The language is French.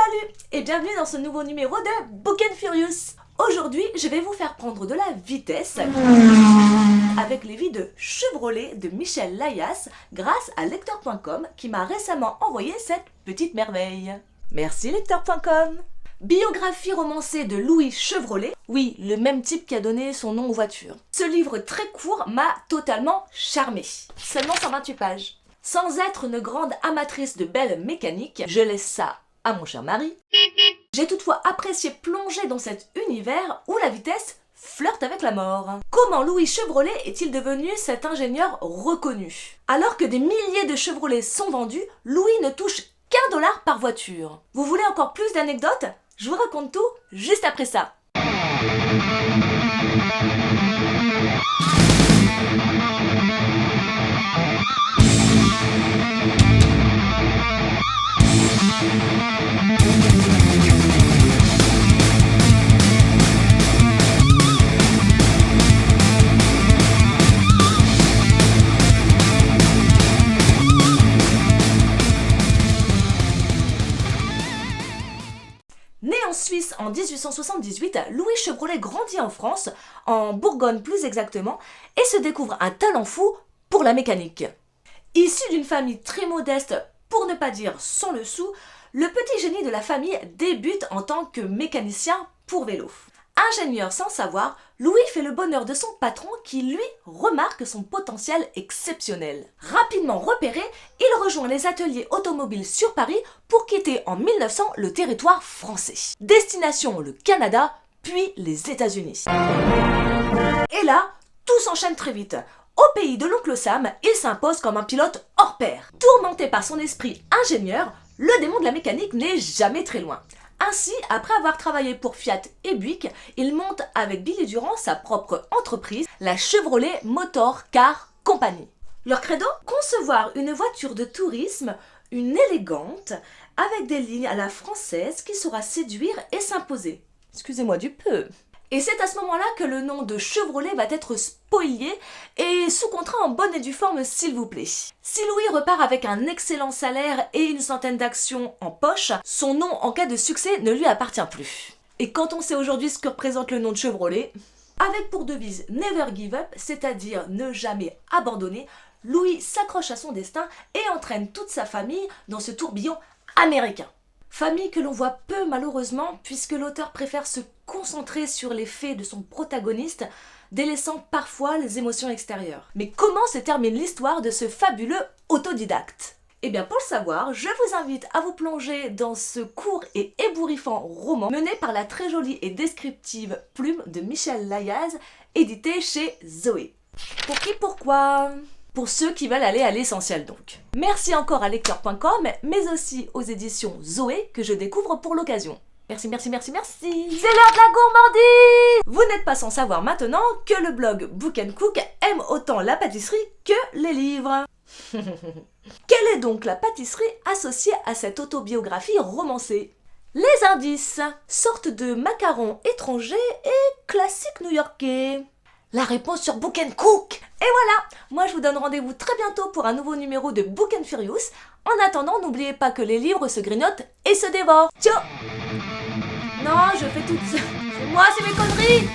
Salut et bienvenue dans ce nouveau numéro de Book and Furious. Aujourd'hui, je vais vous faire prendre de la vitesse avec les vies de Chevrolet de Michel Layas grâce à lecteur.com qui m'a récemment envoyé cette petite merveille. Merci lecteur.com. Biographie romancée de Louis Chevrolet, oui, le même type qui a donné son nom aux voitures. Ce livre très court m'a totalement charmée. Seulement 128 pages. Sans être une grande amatrice de belles mécaniques, je laisse ça à mon cher mari. J'ai toutefois apprécié plonger dans cet univers où la vitesse flirte avec la mort. Comment Louis Chevrolet est-il devenu cet ingénieur reconnu? Alors que des milliers de Chevrolets sont vendus, Louis ne touche qu'$1 par voiture. Vous voulez encore plus d'anecdotes? Je vous raconte tout juste après ça. Né en Suisse en 1878, Louis Chevrolet grandit en France, en Bourgogne plus exactement, et se découvre un talent fou pour la mécanique. Issu d'une famille très modeste, pour ne pas dire sans le sou, le petit génie de la famille débute en tant que mécanicien pour vélo. Ingénieur sans savoir, Louis fait le bonheur de son patron qui, lui, remarque son potentiel exceptionnel. Rapidement repéré, il rejoint les ateliers automobiles sur Paris pour quitter en 1900 le territoire français. Destination le Canada, puis les États-Unis. Et là, tout s'enchaîne très vite. Au pays de l'oncle Sam, il s'impose comme un pilote hors pair. Tourmenté par son esprit ingénieur, le démon de la mécanique n'est jamais très loin. Ainsi, après avoir travaillé pour Fiat et Buick, il monte avec Billy Durand sa propre entreprise, la Chevrolet Motor Car Company. Leur credo? Concevoir une voiture de tourisme, une élégante, avec des lignes à la française qui saura séduire et s'imposer. Excusez-moi du peu. Et c'est à ce moment-là que le nom de Chevrolet va être spolié et sous contrat en bonne et due forme s'il vous plaît. Si Louis repart avec un excellent salaire et une centaine d'actions en poche, son nom en cas de succès ne lui appartient plus. Et quand on sait aujourd'hui ce que représente le nom de Chevrolet, avec pour devise Never Give Up, c'est-à-dire ne jamais abandonner, Louis s'accroche à son destin et entraîne toute sa famille dans ce tourbillon américain. Famille que l'on voit peu malheureusement puisque l'auteur préfère se concentrer sur les faits de son protagoniste, délaissant parfois les émotions extérieures. Mais comment se termine l'histoire de ce fabuleux autodidacte? Eh bien pour le savoir, je vous invite à vous plonger dans ce court et ébouriffant roman mené par la très jolie et descriptive plume de Michel Layas, édité chez Zoé. Pour qui, pourquoi? Pour ceux qui veulent aller à l'essentiel donc. Merci encore à lecteur.com, mais aussi aux éditions Zoé que je découvre pour l'occasion. Merci, merci, merci, merci. C'est l'heure de la gourmandise! Vous n'êtes pas sans savoir maintenant que le blog Book & Cook aime autant la pâtisserie que les livres. Quelle est donc la pâtisserie associée à cette autobiographie romancée? Les indices, sorte de macarons étrangers et classiques new-yorkais. La réponse sur Book & Cook. Et voilà, moi je vous donne rendez-vous très bientôt pour un nouveau numéro de Book & Furious. En attendant, n'oubliez pas que les livres se grignotent et se dévorent. Ciao. Non, je fais tout ça. C'est moi, c'est mes conneries.